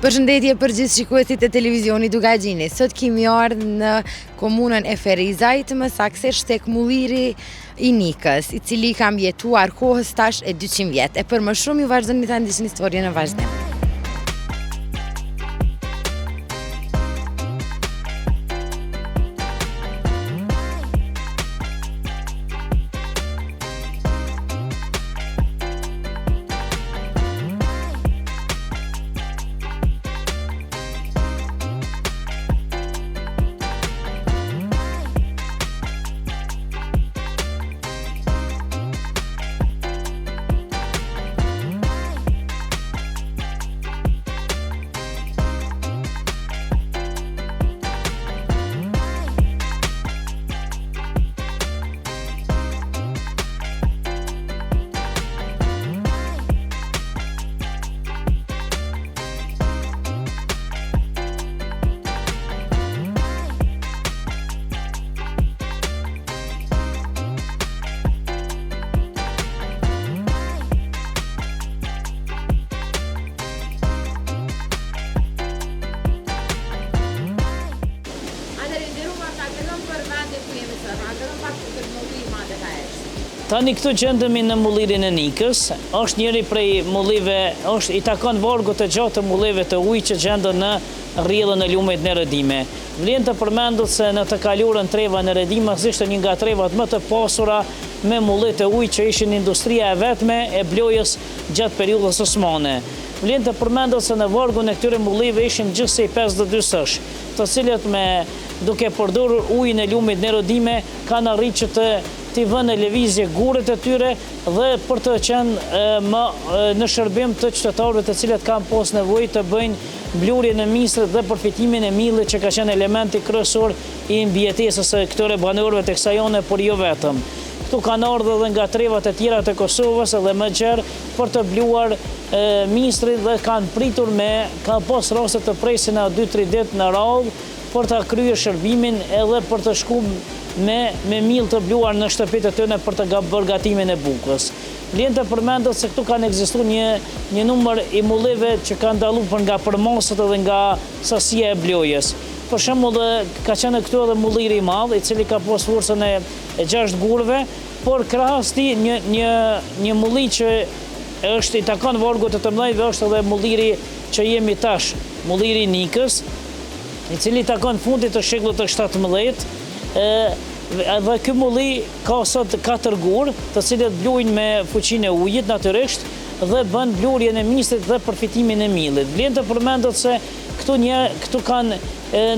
Përshëndetje për gjithë shikuesit e televizionit Dugagjini. Sot kemi ardhur në komunën e Ferizajt, më saktësisht tek Mulliri i Nikës, i cili ka mjetuar kohës tash e 200 vjet. E për më shumë ju vazhdoni ta ndiqni historinë në vazhdim. Tani këtu gjendemi në mullirin e Nikës, është njëri prej mullive, i takon vargut të gjatë të mullive të ujë që gjenden në rrjedhën e lumit në Redime. Vlen të përmendet se në të kaluarën treva në Redime ishte një nga trevat më të pasura me mulli të ujë që ishin industria e vetme e blojës gjatë periudhës osmane. Vlen të përmendet se në vargun e këtyre mullive ishin gjithsej 52 sësh, të cilët duke përdorur ujin e lumit në Redime kanë arritur që t'i vënë në lëvizje gurët e tyre dhe për të qenë në shërbim të qytetarëve të cilët kanë pas nevojë të bëjnë blurjen e misrit dhe përfitimin e millit që ka qenë elementi kryesor i mbijetesës së këtyre banorëve të kësaj zone, por jo vetëm. Këtu kanë ardhur edhe nga trevat e tjera të Kosovës edhe më gjerë për të bluar misrit dhe kanë pritur kanë pas raste të presin 2-3 ditë në radhë për ta kryer shërbimin edhe për të shkuar me mill të bluar në shtëpitë e tyre për të bërë gatimin e bukës. Vlen të përmendet se këtu kanë ekzistuar një numër i mullive që kanë dalluar nga përmasat edhe nga sasia e blojës. Për shembull, ka qenë këtu edhe mulliri i madh, i cili ka pas forcën e 6 gurëve, por krahas tij një mulli që i takon vargut të mëdhenjve është edhe mulliri që jemi tash, mulliri i Nikës, i cili takon fundit të shekullit të 17. Dhe ky mulli ka sot 4 gurë, të cilët blujnë me fuqinë e ujit natyrisht dhe bën blurjen e misrit dhe përfitimin e millit. Vlen të përmendet se këtu kanë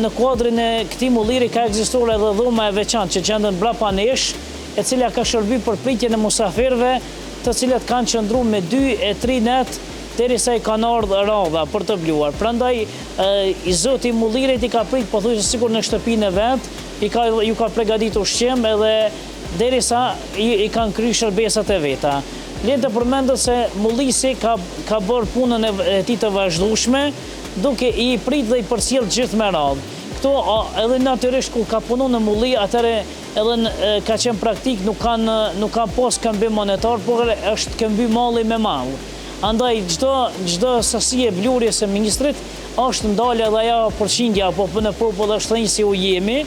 në kuadrin e këtij mulliri ka ekzistuar edhe dhoma e veçantë që gjenden brapa nesh, e cila ka shërbyer për pritjen e musafirëve, të cilët kanë qëndruar me 2-3 net derisa i kanë ardhur radha për të bluar. Prandaj i zoti i mullirit i ka prit pothuajse sikur në shtëpinë e vet, ju ka përgatitur ushqim edhe derisa i kanë kryer shërbesat e veta. Vlen të përmendet se mullisi ka bërë punën e tij të vazhdueshme, duke i prit dhe i përcjell gjithë me radhë. Këtu edhe natyrisht kur ka punuar në mulli, atëre edhe ka qenë praktik, nuk kanë pas këmbim monetar, por është këmbim malli me mall. Andaj çdo sasi e blurjes së ministrit është ndalë edhe ajo përqindja apo në popull është thënë si u jemi.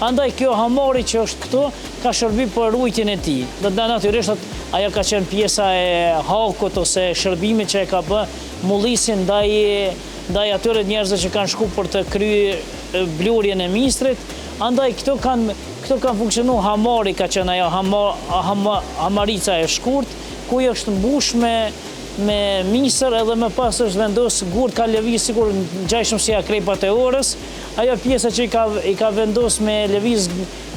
Andaj kjo hamari që është këtu ka shërbyer për rujtjen e tij. Dhe natyrisht ajo ka qenë pjesa e hakut ose shërbimit që e ka bë mullisi ndaj atyre njerëzve që kanë shkuar për të kryer blurjen e ministrit. Andaj këtu kanë funksionuar hamari, ka qenë ajo hamarica e shkurt, ku është mbush me misër edhe më pas është vendos gurt ka lëviz sikur ngjajshëm si akrepat e orës. Ajo pjesa që i ka vendos me lëviz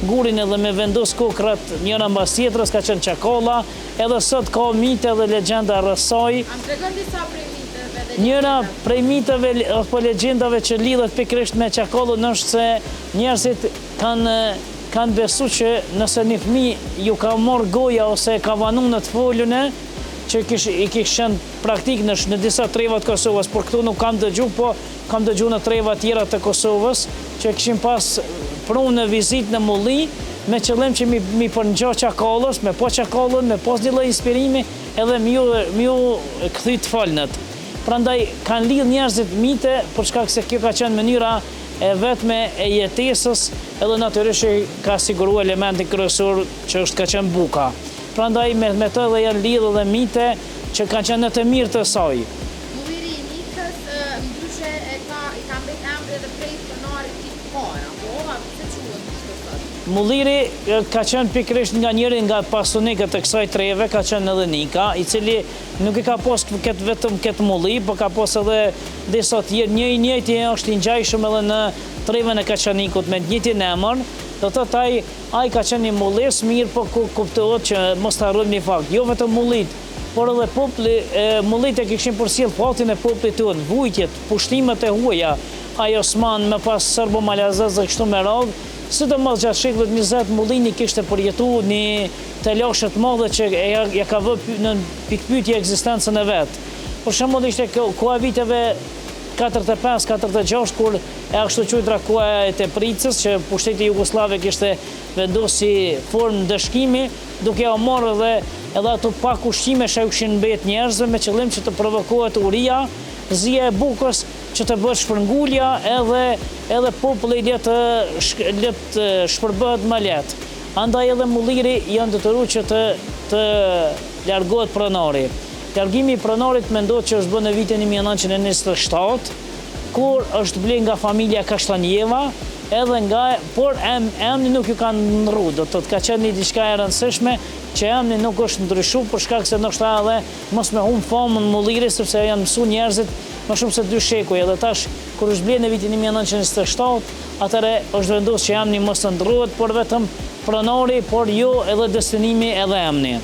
gurin edhe me vendos kokrat njëra mbas tjetrës ka qenë çakolla, edhe sot ka mite dhe legjenda rreth saj. Am tregon disa prej miteve. Njëra prej miteve apo legjendave që lidhet pikërisht me çakollën është se njerëzit kanë besuar që nëse një fëmijë ju ka marrë goja ose ka vanuar në të folën që i kishin praktik në disa treva të Kosovës, por këtu nuk kam dëgjuar, po kam dëgjuar në treva tjera të Kosovës që kishin pas prunë në vizitë në mulli me qëllim që mi përngjo çakollës, me po çakollën, me pas një lloj inspirimi edhe mi u kthy të folnët. Prandaj kanë lidh njerëzit mite për shkak se kjo ka qenë mënyra e vetme e jetesës, edhe natyrisht ka siguruar elementin kryesor që ka qenë buka. Prandaj me të edhe janë lidhur edhe mite që kanë qenë në të mirë të saj. Mulliri i Nikës ndryshe i ka mbet emri edhe prej pronarit tip para, po pse quhet kështu sot? Mulliri ka qenë pikërisht nga njëri nga pasunikët e kësaj treve, ka qenë edhe Nika, i cili nuk i ka pas vetëm këtë mulli, por ka pas edhe disa tjerë. Njëjti është i ngjajshëm edhe në treven e Kaçanikut me njëjtin emër. Do të thotë ai ka qenë një mullis mirë, po kuptohet që mos ta harrojmë një fakt. Jo vetëm mullit, por edhe populli, mullit e kishin përcjell fatin e popullit tonë, vujtjet, pushtimet e huaja, ai Osman me pas serbo-malazez dhe kështu me radhë. Sidomos gjatë shekullit 20 mullini kishte përjetuar një telashe të madhe që ja ka vënë në pikpyetje ekzistencën e vet. Për shembull ishte koha e viteve 45-46 kur e ashtu quajtura koha e Tepricës, që pushteti jugoslave kishte vendosur si formë dëshkimi, duke u marrë edhe ato pak ushqime që kishin mbet njerëzve me qëllim që të provokohet uria, zia e bukës, që të bëhet shpërngulja edhe populli le të shpërbëhet më lehtë. Andaj edhe mulliri janë detyruar që të largohet pronari. Largimi i pronarit mendohet që është bërë në vitin 1927, kur është bler nga familja Kashtanjeva, por emri nuk ju kanë ndrru, do të ka qenë diçka e rëndësishme që emri nuk është ndryshuar për shkak se ndoshta edhe mos me humb famën mullirit, sepse janë mësuar njerëzit më shumë se 2 shekuj. Edhe tash kur është bler në vitin 1927, atëre është vendosur që emri mos të ndrruhet, por vetëm pronari, por jo edhe destinimi edhe emri.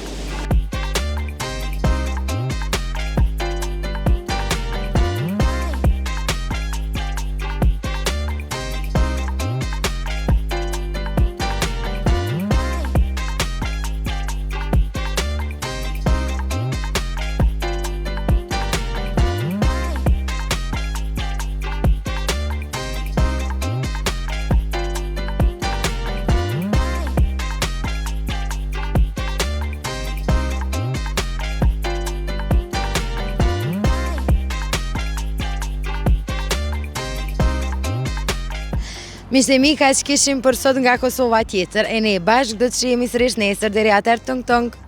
Miqtë e mi, kaq kishim për sot nga Kosova tjetër, e ne bashkë do të shihemi sërish nesër, deri atëherë tung tung.